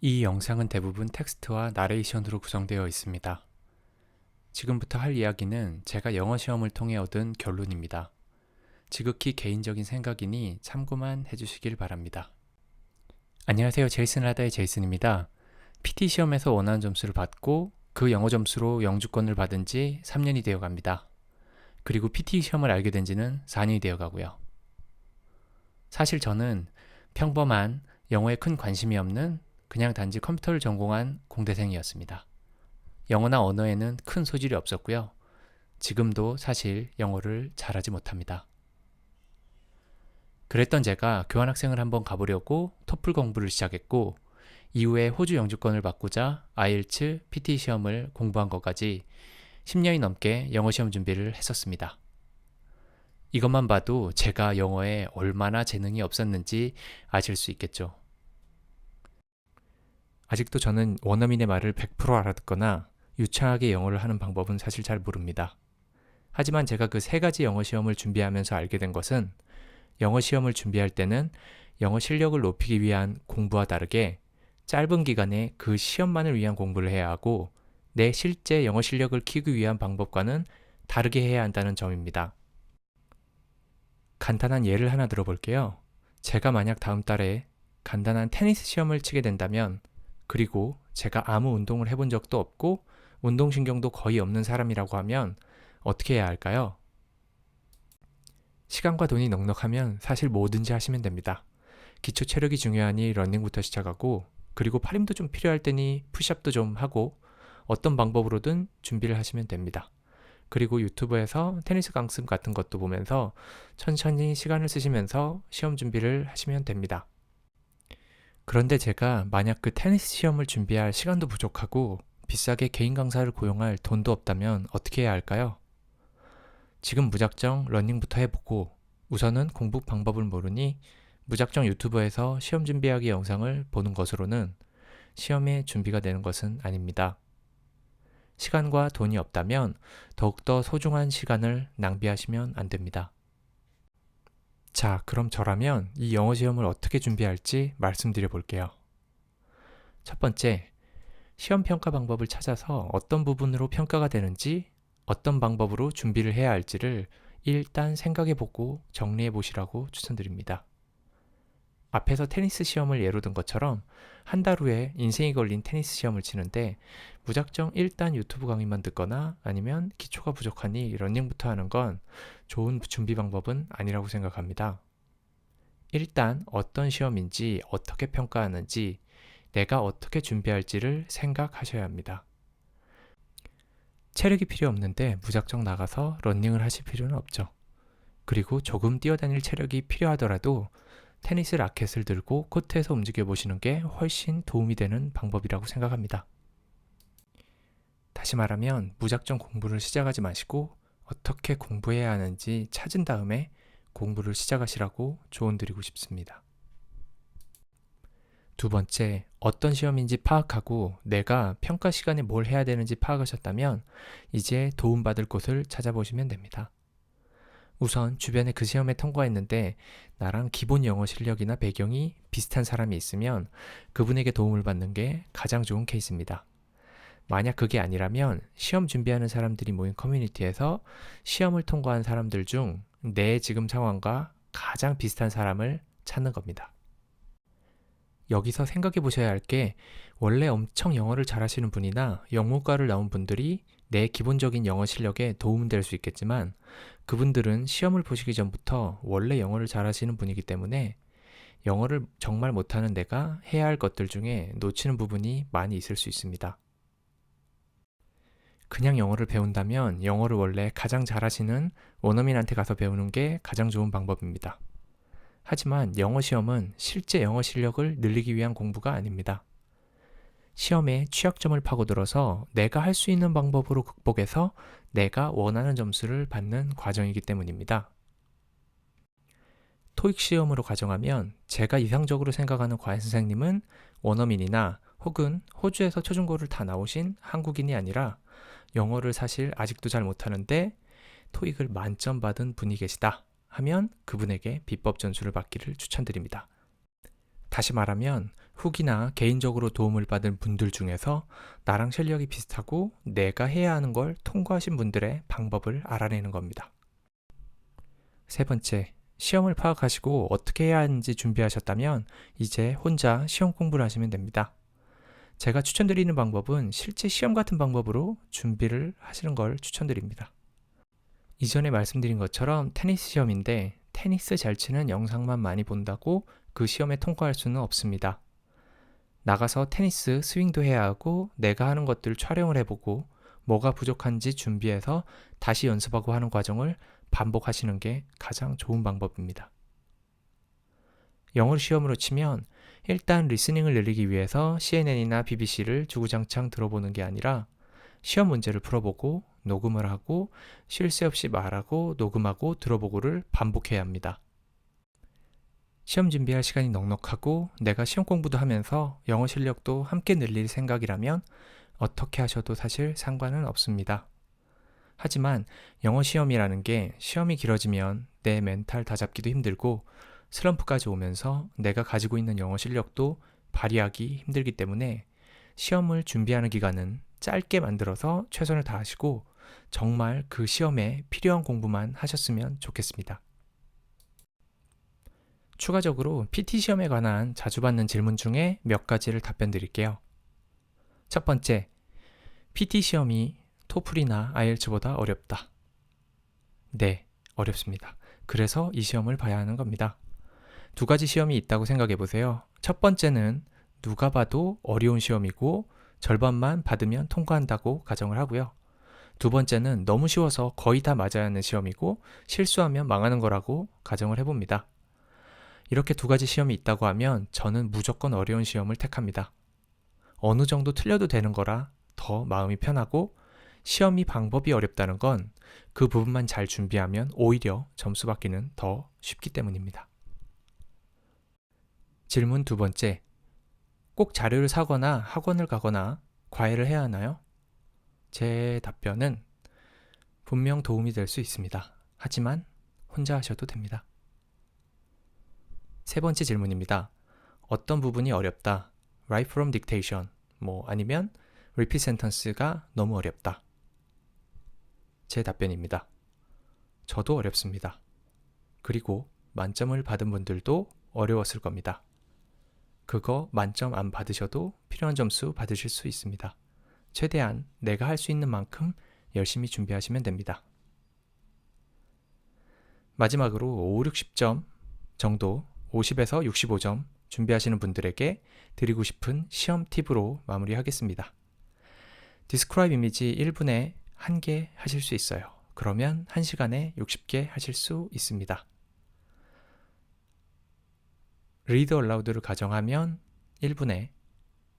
이 영상은 대부분 텍스트와 나레이션으로 구성되어 있습니다. 지금부터 할 이야기는 제가 영어 시험을 통해 얻은 결론입니다. 지극히 개인적인 생각이니 참고만 해주시길 바랍니다. 안녕하세요. 제이슨 라다의 제이슨입니다. PT 시험에서 원하는 점수를 받고 그 영어 점수로 영주권을 받은 지 3년이 되어 갑니다. 그리고 PT 시험을 알게 된 지는 4년이 되어 가고요. 사실 저는 평범한 영어에 큰 관심이 없는 그냥 단지 컴퓨터를 전공한 공대생이었습니다. 영어나 언어에는 큰 소질이 없었고요. 지금도 사실 영어를 잘하지 못합니다. 그랬던 제가 교환학생을 한번 가보려고 토플 공부를 시작했고 이후에 호주 영주권을 받고자 IELTS, PT 시험을 공부한 것까지 10년이 넘게 영어 시험 준비를 했었습니다. 이것만 봐도 제가 영어에 얼마나 재능이 없었는지 아실 수 있겠죠. 아직도 저는 원어민의 말을 100% 알아듣거나 유창하게 영어를 하는 방법은 사실 잘 모릅니다. 하지만 제가 그 세 가지 영어 시험을 준비하면서 알게 된 것은 영어 시험을 준비할 때는 영어 실력을 높이기 위한 공부와 다르게 짧은 기간에 그 시험만을 위한 공부를 해야 하고 내 실제 영어 실력을 키우기 위한 방법과는 다르게 해야 한다는 점입니다. 간단한 예를 하나 들어볼게요. 제가 만약 다음 달에 간단한 테니스 시험을 치게 된다면 그리고 제가 아무 운동을 해본 적도 없고 운동신경도 거의 없는 사람이라고 하면 어떻게 해야 할까요? 시간과 돈이 넉넉하면 사실 뭐든지 하시면 됩니다. 기초 체력이 중요하니 러닝부터 시작하고 그리고 팔 힘도 좀 필요할 때니 푸시업도 좀 하고 어떤 방법으로든 준비를 하시면 됩니다. 그리고 유튜브에서 테니스 강습 같은 것도 보면서 천천히 시간을 쓰시면서 시험 준비를 하시면 됩니다. 그런데 제가 만약 그 테니스 시험을 준비할 시간도 부족하고 비싸게 개인 강사를 고용할 돈도 없다면 어떻게 해야 할까요? 지금 무작정 러닝부터 해보고 우선은 공부 방법을 모르니 무작정 유튜브에서 시험 준비하기 영상을 보는 것으로는 시험에 준비가 되는 것은 아닙니다. 시간과 돈이 없다면 더욱더 소중한 시간을 낭비하시면 안 됩니다. 자, 그럼 저라면 이 영어 시험을 어떻게 준비할지 말씀드려 볼게요. 첫 번째, 시험 평가 방법을 찾아서 어떤 부분으로 평가가 되는지 어떤 방법으로 준비를 해야 할지를 일단 생각해 보고 정리해 보시라고 추천드립니다. 앞에서 테니스 시험을 예로 든 것처럼 한 달 후에 인생이 걸린 테니스 시험을 치는데 무작정 일단 유튜브 강의만 듣거나 아니면 기초가 부족하니 러닝부터 하는 건 좋은 준비 방법은 아니라고 생각합니다. 일단 어떤 시험인지 어떻게 평가하는지 내가 어떻게 준비할지를 생각하셔야 합니다. 체력이 필요 없는데 무작정 나가서 러닝을 하실 필요는 없죠. 그리고 조금 뛰어다닐 체력이 필요하더라도 테니스 라켓을 들고 코트에서 움직여 보시는 게 훨씬 도움이 되는 방법이라고 생각합니다. 다시 말하면 무작정 공부를 시작하지 마시고 어떻게 공부해야 하는지 찾은 다음에 공부를 시작하시라고 조언드리고 싶습니다. 두 번째, 어떤 시험인지 파악하고 내가 평가 시간에 뭘 해야 되는지 파악하셨다면 이제 도움받을 곳을 찾아보시면 됩니다. 우선 주변에 그 시험에 통과했는데 나랑 기본 영어 실력이나 배경이 비슷한 사람이 있으면 그분에게 도움을 받는 게 가장 좋은 케이스입니다. 만약 그게 아니라면 시험 준비하는 사람들이 모인 커뮤니티에서 시험을 통과한 사람들 중 내 지금 상황과 가장 비슷한 사람을 찾는 겁니다. 여기서 생각해 보셔야 할 게 원래 엄청 영어를 잘하시는 분이나 영문과를 나온 분들이 내 기본적인 영어 실력에 도움은 될 수 있겠지만 그분들은 시험을 보시기 전부터 원래 영어를 잘하시는 분이기 때문에 영어를 정말 못하는 내가 해야 할 것들 중에 놓치는 부분이 많이 있을 수 있습니다. 그냥 영어를 배운다면 영어를 원래 가장 잘하시는 원어민한테 가서 배우는 게 가장 좋은 방법입니다. 하지만 영어 시험은 실제 영어 실력을 늘리기 위한 공부가 아닙니다. 시험에 취약점을 파고들어서 내가 할 수 있는 방법으로 극복해서 내가 원하는 점수를 받는 과정이기 때문입니다. 토익 시험으로 가정하면 제가 이상적으로 생각하는 과외 선생님은 원어민이나 혹은 호주에서 초중고를 다 나오신 한국인이 아니라 영어를 사실 아직도 잘 못하는데 토익을 만점 받은 분이 계시다 하면 그분에게 비법 전수를 받기를 추천드립니다. 다시 말하면 후기나 개인적으로 도움을 받은 분들 중에서 나랑 실력이 비슷하고 내가 해야 하는 걸 통과하신 분들의 방법을 알아내는 겁니다. 세 번째, 시험을 파악하시고 어떻게 해야 하는지 준비하셨다면 이제 혼자 시험 공부를 하시면 됩니다. 제가 추천드리는 방법은 실제 시험 같은 방법으로 준비를 하시는 걸 추천드립니다. 이전에 말씀드린 것처럼 테니스 시험인데 테니스 잘 치는 영상만 많이 본다고 그 시험에 통과할 수는 없습니다. 나가서 테니스 스윙도 해야 하고 내가 하는 것들 촬영을 해보고 뭐가 부족한지 준비해서 다시 연습하고 하는 과정을 반복하시는 게 가장 좋은 방법입니다. 영어 시험으로 치면 일단 리스닝을 늘리기 위해서 CNN이나 BBC를 주구장창 들어보는 게 아니라 시험 문제를 풀어보고 녹음을 하고 쉴 새 없이 말하고 녹음하고 들어보고를 반복해야 합니다. 시험 준비할 시간이 넉넉하고 내가 시험 공부도 하면서 영어 실력도 함께 늘릴 생각이라면 어떻게 하셔도 사실 상관은 없습니다. 하지만 영어 시험이라는 게 시험이 길어지면 내 멘탈 다잡기도 힘들고 슬럼프까지 오면서 내가 가지고 있는 영어 실력도 발휘하기 힘들기 때문에 시험을 준비하는 기간은 짧게 만들어서 최선을 다하시고 정말 그 시험에 필요한 공부만 하셨으면 좋겠습니다. 추가적으로 PT 시험에 관한 자주 받는 질문 중에 몇 가지를 답변 드릴게요. 첫 번째, PT 시험이 토플이나 IELTS보다 어렵다. 네, 어렵습니다. 그래서 이 시험을 봐야 하는 겁니다. 두 가지 시험이 있다고 생각해 보세요. 첫 번째는 누가 봐도 어려운 시험이고 절반만 받으면 통과한다고 가정을 하고요. 두 번째는 너무 쉬워서 거의 다 맞아야 하는 시험이고 실수하면 망하는 거라고 가정을 해봅니다. 이렇게 두 가지 시험이 있다고 하면 저는 무조건 어려운 시험을 택합니다. 어느 정도 틀려도 되는 거라 더 마음이 편하고 시험이 방법이 어렵다는 건 그 부분만 잘 준비하면 오히려 점수 받기는 더 쉽기 때문입니다. 질문 두 번째, 꼭 자료를 사거나 학원을 가거나 과외를 해야 하나요? 제 답변은 분명 도움이 될 수 있습니다. 하지만 혼자 하셔도 됩니다. 세 번째 질문입니다. 어떤 부분이 어렵다? Write from dictation, 아니면 repeat sentence가 너무 어렵다. 제 답변입니다. 저도 어렵습니다. 그리고 만점을 받은 분들도 어려웠을 겁니다. 그거 만점 안 받으셔도 필요한 점수 받으실 수 있습니다. 최대한 내가 할 수 있는 만큼 열심히 준비하시면 됩니다. 마지막으로 5, 60점 정도 50에서 65점 준비하시는 분들에게 드리고 싶은 시험 팁으로 마무리하겠습니다. 디스크라이브 이미지 1분에 1개 하실 수 있어요. 그러면 1시간에 60개 하실 수 있습니다. 리드 얼라우드를 가정하면 1분에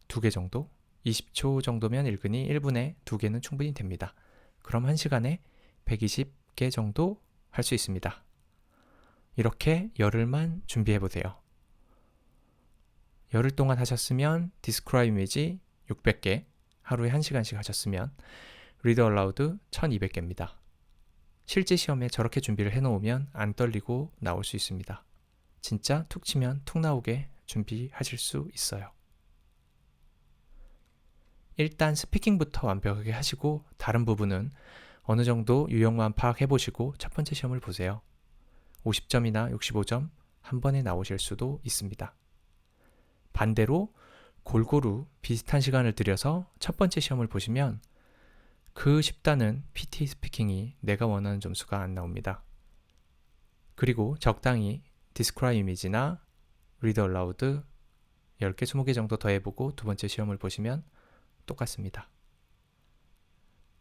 2개 정도, 20초 정도면 읽으니 1분에 2개는 충분히 됩니다. 그럼 1시간에 120개 정도 할 수 있습니다. 이렇게 열흘만 준비해보세요. 열흘 동안 하셨으면 디스크라이브 이미지 600개, 하루에 1시간씩 하셨으면 리드 얼라우드 1200개입니다. 실제 시험에 저렇게 준비를 해놓으면 안 떨리고 나올 수 있습니다. 진짜 툭 치면 툭 나오게 준비하실 수 있어요. 일단 스피킹부터 완벽하게 하시고 다른 부분은 어느 정도 유형만 파악해보시고 첫 번째 시험을 보세요. 50점이나 65점 한 번에 나오실 수도 있습니다. 반대로 골고루 비슷한 시간을 들여서 첫 번째 시험을 보시면 그 쉽다는 PT 스피킹이 내가 원하는 점수가 안 나옵니다. 그리고 적당히 디스크라이브 이미지나 리드 얼라우드 10개, 20개 정도 더 해보고 두 번째 시험을 보시면 똑같습니다.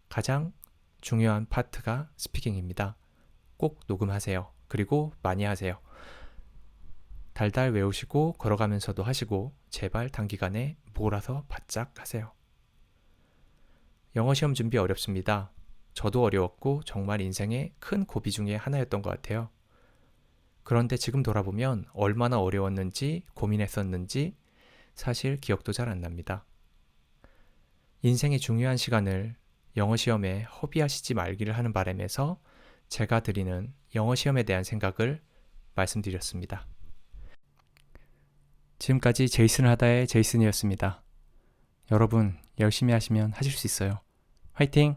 가장 중요한 파트가 스피킹입니다. 꼭 녹음하세요. 그리고 많이 하세요. 달달 외우시고 걸어가면서도 하시고 제발 단기간에 몰아서 바짝 하세요. 영어 시험 준비 어렵습니다. 저도 어려웠고 정말 인생의 큰 고비 중에 하나였던 것 같아요. 그런데 지금 돌아보면 얼마나 어려웠는지 고민했었는지 사실 기억도 잘 안 납니다. 인생의 중요한 시간을 영어 시험에 허비하시지 말기를 하는 바람에서 제가 드리는 영어 시험에 대한 생각을 말씀드렸습니다. 지금까지 제이슨 하다의 제이슨이었습니다. 여러분, 열심히 하시면 하실 수 있어요. 화이팅!